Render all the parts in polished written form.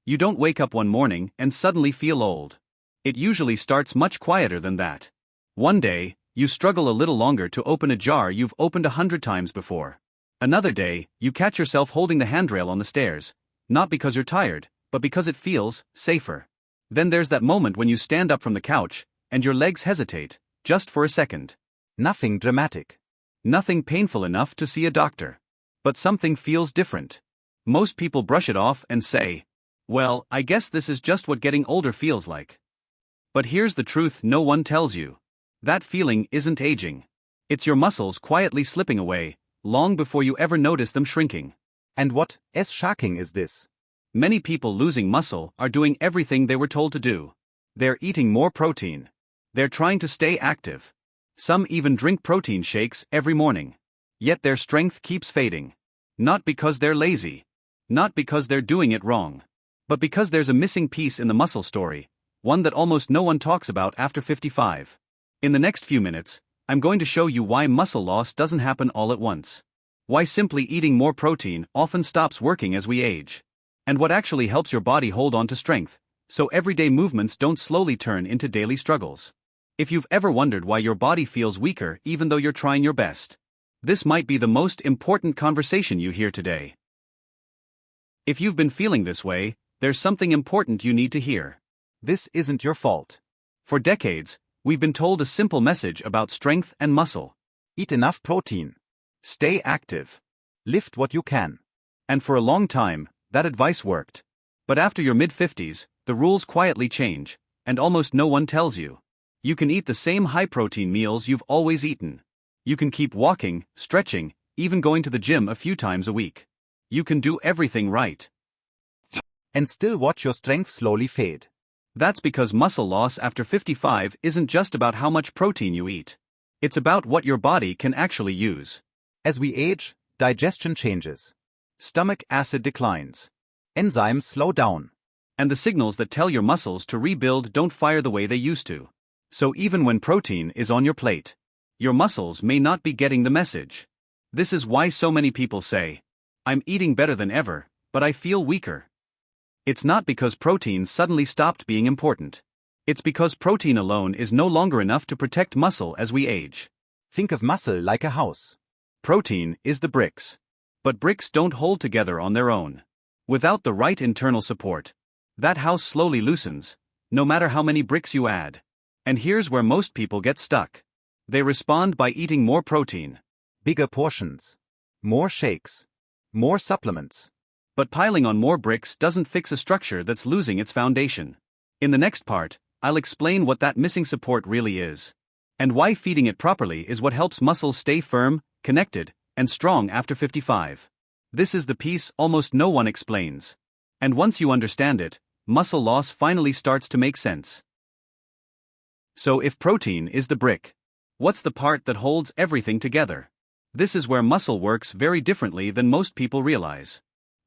You don't wake up one morning and suddenly feel old. It usually starts much quieter than that. One day, you struggle a little longer to open a jar you've opened 100 times before. Another day, you catch yourself holding the handrail on the stairs, not because you're tired, but because it feels safer. Then there's that moment when you stand up from the couch, and your legs hesitate, just for a second. Nothing dramatic. Nothing painful enough to see a doctor. But something feels different. Most people brush it off and say, well, I guess this is just what getting older feels like. But here's the truth no one tells you. That feeling isn't aging. It's your muscles quietly slipping away, long before you ever notice them shrinking. And what is shocking is this. Many people losing muscle are doing everything they were told to do. They're eating more protein. They're trying to stay active. Some even drink protein shakes every morning. Yet their strength keeps fading. Not because they're lazy. Not because they're doing it wrong. But because there's a missing piece in the muscle story, one that almost no one talks about after 55. In the next few minutes, I'm going to show you why muscle loss doesn't happen all at once. Why simply eating more protein often stops working as we age. And what actually helps your body hold on to strength, so everyday movements don't slowly turn into daily struggles. If you've ever wondered why your body feels weaker even though you're trying your best, this might be the most important conversation you hear today. If you've been feeling this way, there's something important you need to hear. This isn't your fault. For decades, we've been told a simple message about strength and muscle. Eat enough protein. Stay active. Lift what you can. And for a long time, that advice worked. But after your mid-50s, the rules quietly change, and almost no one tells you. You can eat the same high-protein meals you've always eaten. You can keep walking, stretching, even going to the gym a few times a week. You can do everything right. And still watch your strength slowly fade. That's because muscle loss after 55 isn't just about how much protein you eat. It's about what your body can actually use. As we age, digestion changes. Stomach acid declines. Enzymes slow down. And the signals that tell your muscles to rebuild don't fire the way they used to. So even when protein is on your plate, your muscles may not be getting the message. This is why so many people say, I'm eating better than ever, but I feel weaker. It's not because protein suddenly stopped being important. It's because protein alone is no longer enough to protect muscle as we age. Think of muscle like a house. Protein is the bricks. But bricks don't hold together on their own. Without the right internal support, that house slowly loosens, no matter how many bricks you add. And here's where most people get stuck. They respond by eating more protein. Bigger portions. More shakes. More supplements. But piling on more bricks doesn't fix a structure that's losing its foundation. In the next part, I'll explain what that missing support really is. And why feeding it properly is what helps muscles stay firm, connected, and strong after 55. This is the piece almost no one explains. And once you understand it, muscle loss finally starts to make sense. So if protein is the brick, what's the part that holds everything together? This is where muscle works very differently than most people realize.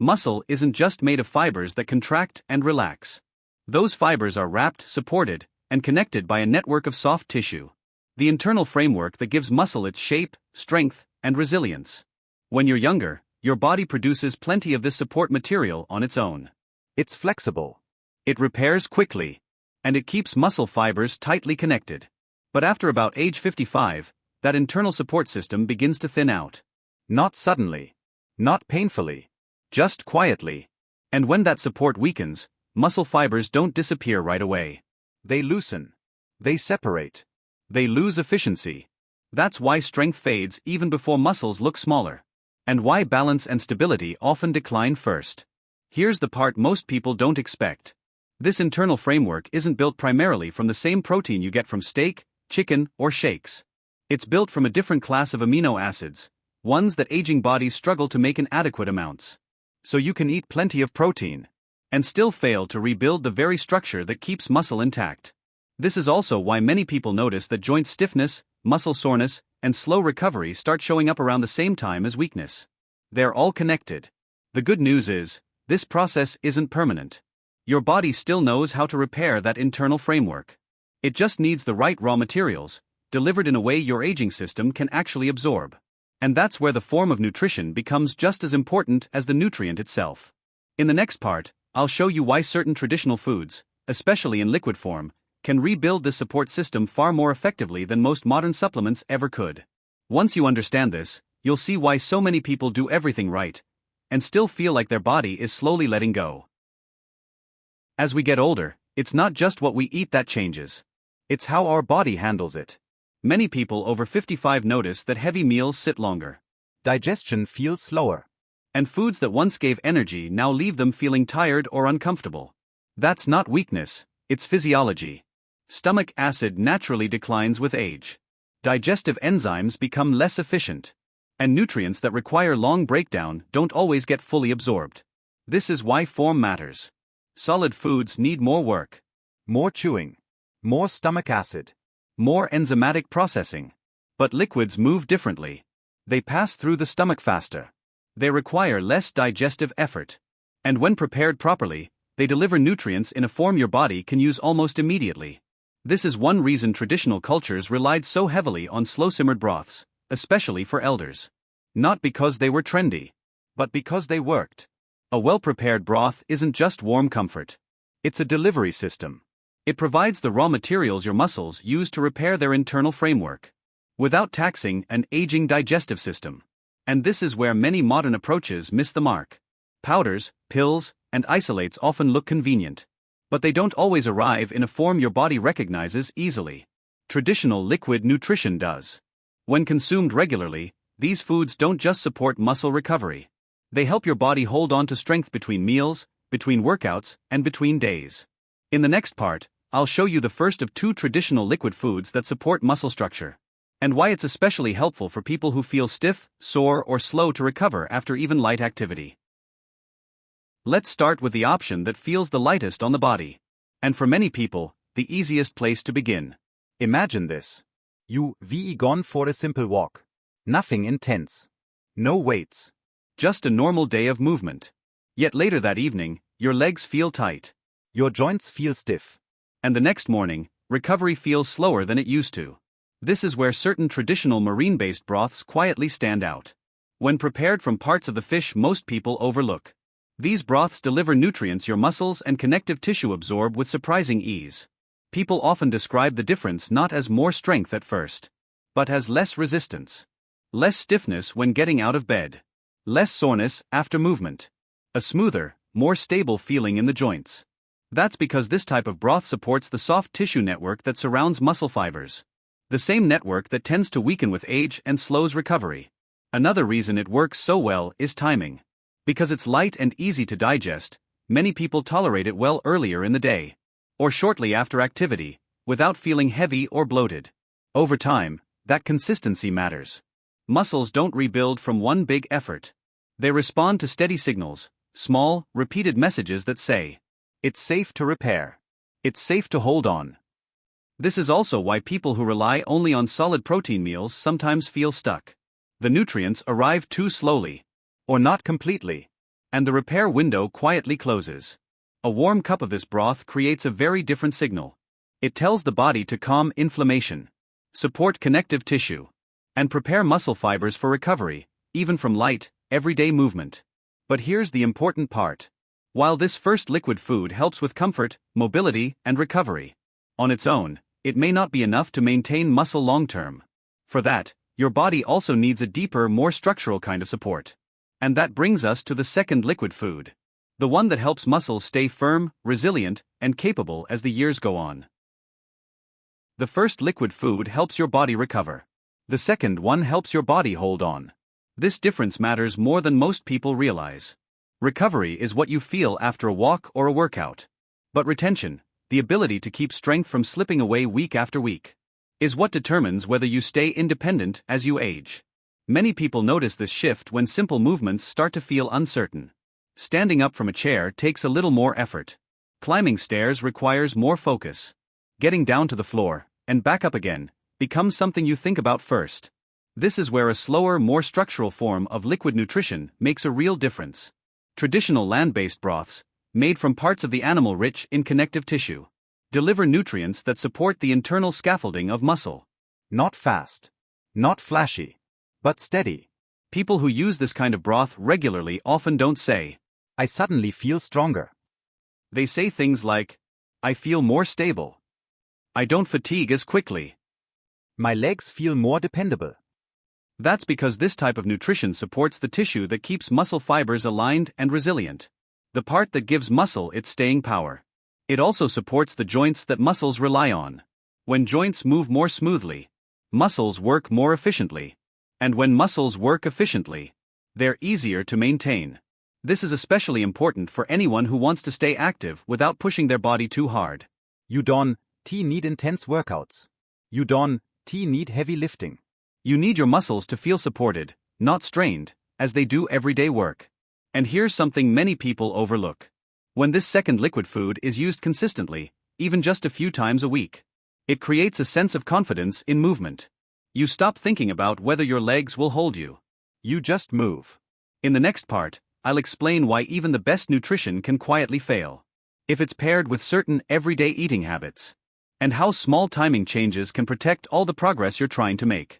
Muscle isn't just made of fibers that contract and relax. Those fibers are wrapped, supported, and connected by a network of soft tissue. The internal framework that gives muscle its shape, strength, and resilience. When you're younger, your body produces plenty of this support material on its own. It's flexible. It repairs quickly. And it keeps muscle fibers tightly connected. But after about age 55, that internal support system begins to thin out. Not suddenly. Not painfully. Just quietly. And when that support weakens, muscle fibers don't disappear right away. They loosen. They separate. They lose efficiency. That's why strength fades even before muscles look smaller. And why balance and stability often decline first. Here's the part most people don't expect. This internal framework isn't built primarily from the same protein you get from steak, chicken, or shakes. It's built from a different class of amino acids, ones that aging bodies struggle to make in adequate amounts. So you can eat plenty of protein and still fail to rebuild the very structure that keeps muscle intact. This is also why many people notice that joint stiffness, muscle soreness, and slow recovery start showing up around the same time as weakness. They're all connected. The good news is, this process isn't permanent. Your body still knows how to repair that internal framework. It just needs the right raw materials, delivered in a way your aging system can actually absorb. And that's where the form of nutrition becomes just as important as the nutrient itself. In the next part, I'll show you why certain traditional foods, especially in liquid form, can rebuild the support system far more effectively than most modern supplements ever could. Once you understand this, you'll see why so many people do everything right and still feel like their body is slowly letting go. As we get older, it's not just what we eat that changes. It's how our body handles it. Many people over 55 notice that heavy meals sit longer. Digestion feels slower. And foods that once gave energy now leave them feeling tired or uncomfortable. That's not weakness, it's physiology. Stomach acid naturally declines with age. Digestive enzymes become less efficient. And nutrients that require long breakdown don't always get fully absorbed. This is why form matters. Solid foods need more work. More chewing. More stomach acid. More enzymatic processing. But liquids move differently. They pass through the stomach faster. They require less digestive effort. And when prepared properly, they deliver nutrients in a form your body can use almost immediately. This is one reason traditional cultures relied so heavily on slow-simmered broths, especially for elders. Not because they were trendy, but because they worked. A well-prepared broth isn't just warm comfort. It's a delivery system. It provides the raw materials your muscles use to repair their internal framework, without taxing an aging digestive system. And this is where many modern approaches miss the mark. Powders, pills, and isolates often look convenient, but they don't always arrive in a form your body recognizes easily. Traditional liquid nutrition does. When consumed regularly, these foods don't just support muscle recovery. They help your body hold on to strength between meals, between workouts, and between days. In the next part, I'll show you the first of 2 traditional liquid foods that support muscle structure, and why it's especially helpful for people who feel stiff, sore, or slow to recover after even light activity. Let's start with the option that feels the lightest on the body, and for many people, the easiest place to begin. Imagine this. You've gone for a simple walk. Nothing intense. No weights. Just a normal day of movement. Yet later that evening, your legs feel tight. Your joints feel stiff. And the next morning, recovery feels slower than it used to. This is where certain traditional marine-based broths quietly stand out. When prepared from parts of the fish most people overlook, these broths deliver nutrients your muscles and connective tissue absorb with surprising ease. People often describe the difference not as more strength at first, but as less resistance. Less stiffness when getting out of bed. Less soreness after movement. A smoother, more stable feeling in the joints. That's because this type of broth supports the soft tissue network that surrounds muscle fibers. The same network that tends to weaken with age and slows recovery. Another reason it works so well is timing. Because it's light and easy to digest, many people tolerate it well earlier in the day, or shortly after activity, without feeling heavy or bloated. Over time, that consistency matters. Muscles don't rebuild from one big effort. They respond to steady signals, small, repeated messages that say, "It's safe to repair. It's safe to hold on." This is also why people who rely only on solid protein meals sometimes feel stuck. The nutrients arrive too slowly, or not completely, and the repair window quietly closes. A warm cup of this broth creates a very different signal. It tells the body to calm inflammation, support connective tissue, and prepare muscle fibers for recovery, even from light, everyday movement. But here's the important part. While this first liquid food helps with comfort, mobility, and recovery, on its own, it may not be enough to maintain muscle long-term. For that, your body also needs a deeper, more structural kind of support. And that brings us to the second liquid food. The one that helps muscles stay firm, resilient, and capable as the years go on. The first liquid food helps your body recover. The second one helps your body hold on. This difference matters more than most people realize. Recovery is what you feel after a walk or a workout. But retention, the ability to keep strength from slipping away week after week, is what determines whether you stay independent as you age. Many people notice this shift when simple movements start to feel uncertain. Standing up from a chair takes a little more effort. Climbing stairs requires more focus. Getting down to the floor, and back up again, becomes something you think about first. This is where a slower, more structural form of liquid nutrition makes a real difference. Traditional land-based broths, made from parts of the animal rich in connective tissue, deliver nutrients that support the internal scaffolding of muscle. Not fast. Not flashy. But steady. People who use this kind of broth regularly often don't say, "I suddenly feel stronger." They say things like, I feel more stable. I don't fatigue as quickly. My legs feel more dependable. That's because this type of nutrition supports the tissue that keeps muscle fibers aligned and resilient. The part that gives muscle its staying power. It also supports the joints that muscles rely on. When joints move more smoothly, muscles work more efficiently. And when muscles work efficiently, they're easier to maintain. This is especially important for anyone who wants to stay active without pushing their body too hard. You don't need intense workouts. You don't need heavy lifting. You need your muscles to feel supported, not strained, as they do everyday work. And here's something many people overlook. When this second liquid food is used consistently, even just a few times a week, it creates a sense of confidence in movement. You stop thinking about whether your legs will hold you. You just move. In the next part, I'll explain why even the best nutrition can quietly fail if it's paired with certain everyday eating habits, and how small timing changes can protect all the progress you're trying to make.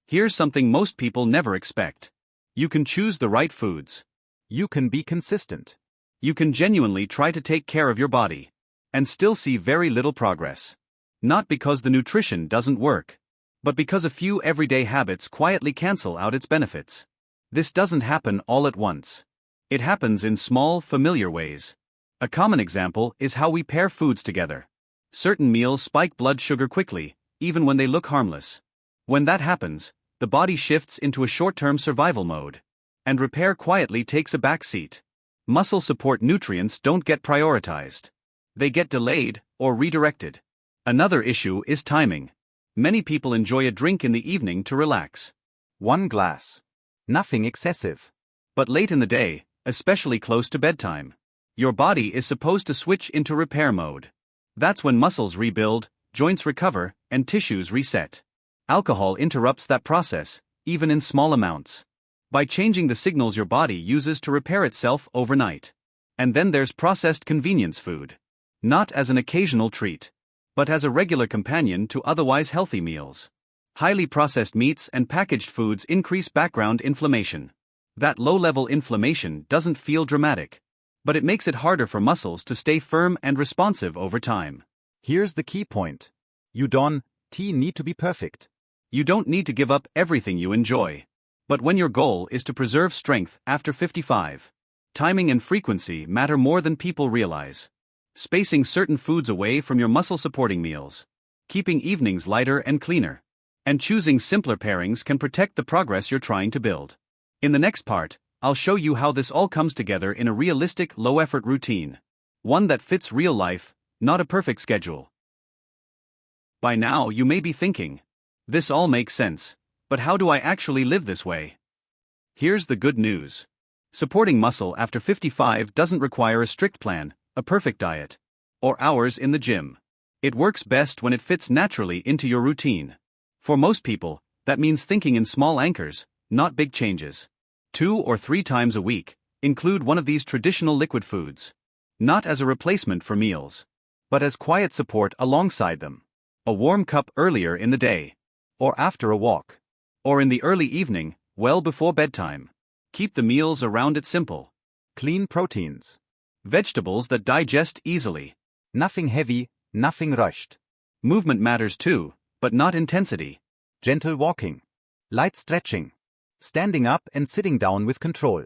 Here's something most people never expect. You can choose the right foods. You can be consistent. You can genuinely try to take care of your body and still see very little progress. Not because the nutrition doesn't work, but because a few everyday habits quietly cancel out its benefits. This doesn't happen all at once. It happens in small, familiar ways. A common example is how we pair foods together. Certain meals spike blood sugar quickly, even when they look harmless. When that happens, the body shifts into a short-term survival mode, and repair quietly takes a back seat. Muscle support nutrients don't get prioritized. They get delayed or redirected. Another issue is timing. Many people enjoy a drink in the evening to relax. One glass. Nothing excessive. But late in the day, especially close to bedtime, your body is supposed to switch into repair mode. That's when muscles rebuild, joints recover, and tissues reset. Alcohol interrupts that process, even in small amounts, by changing the signals your body uses to repair itself overnight. And then there's processed convenience food. Not as an occasional treat, but as a regular companion to otherwise healthy meals. Highly processed meats and packaged foods increase background inflammation. That low-level inflammation doesn't feel dramatic, but it makes it harder for muscles to stay firm and responsive over time. Here's the key point. You don't need to be perfect. You don't need to give up everything you enjoy. But when your goal is to preserve strength after 55, timing and frequency matter more than people realize. Spacing certain foods away from your muscle-supporting meals, keeping evenings lighter and cleaner, and choosing simpler pairings can protect the progress you're trying to build. In the next part, I'll show you how this all comes together in a realistic, low-effort routine. One that fits real life, not a perfect schedule. By now you may be thinking, this all makes sense, but how do I actually live this way? Here's the good news. Supporting muscle after 55 doesn't require a strict plan, a perfect diet, or hours in the gym. It works best when it fits naturally into your routine. For most people, that means thinking in small anchors, not big changes. 2 or 3 times a week, include one of these traditional liquid foods. Not as a replacement for meals, but as quiet support alongside them. A warm cup earlier in the day, or after a walk, or in the early evening, well before bedtime. Keep the meals around it simple. Clean proteins. Vegetables that digest easily. Nothing heavy, nothing rushed. Movement matters too, but not intensity. Gentle walking. Light stretching. Standing up and sitting down with control.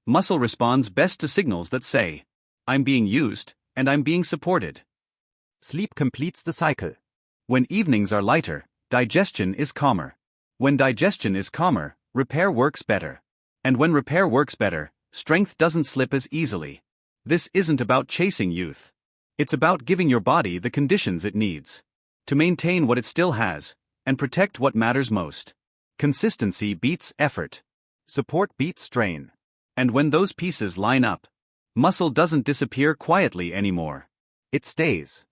Muscle responds best to signals that say, I'm being used, and I'm being supported. Sleep completes the cycle. When evenings are lighter, digestion is calmer. When digestion is calmer, repair works better. And when repair works better, strength doesn't slip as easily. This isn't about chasing youth. It's about giving your body the conditions it needs to maintain what it still has and protect what matters most. Consistency beats effort. Support beats strain. And when those pieces line up, muscle doesn't disappear quietly anymore. It stays.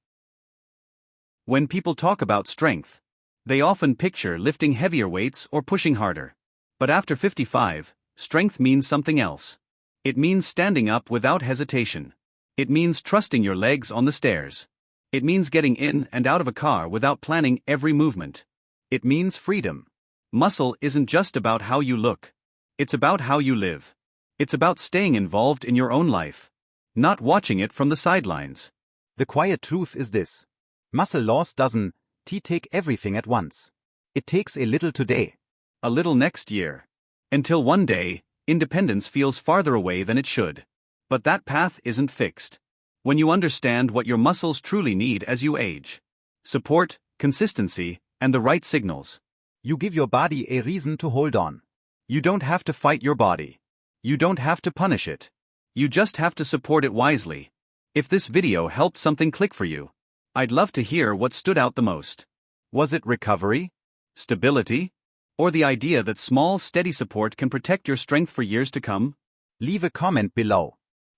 When people talk about strength, they often picture lifting heavier weights or pushing harder. But after 55, strength means something else. It means standing up without hesitation. It means trusting your legs on the stairs. It means getting in and out of a car without planning every movement. It means freedom. Muscle isn't just about how you look. It's about how you live. It's about staying involved in your own life. not watching it from the sidelines. The quiet truth is this. Muscle loss doesn't take everything at once. It takes a little today, a little next year, until one day, independence feels farther away than it should. But that path isn't fixed. When you understand what your muscles truly need as you age, support, consistency, and the right signals, you give your body a reason to hold on. You don't have to fight your body. You don't have to punish it. You just have to support it wisely. If this video helped something click for you, I'd love to hear what stood out the most. Was it recovery? Stability? Or the idea that small, steady support can protect your strength for years to come? Leave a comment below.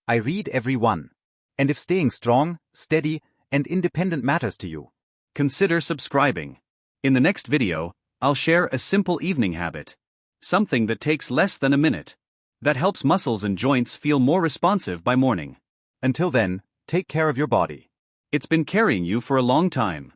I read every one. And if staying strong, steady, and independent matters to you, consider subscribing. In the next video, I'll share a simple evening habit. Something that takes less than a minute. That helps muscles and joints feel more responsive by morning. Until then, take care of your body. It's been carrying you for a long time.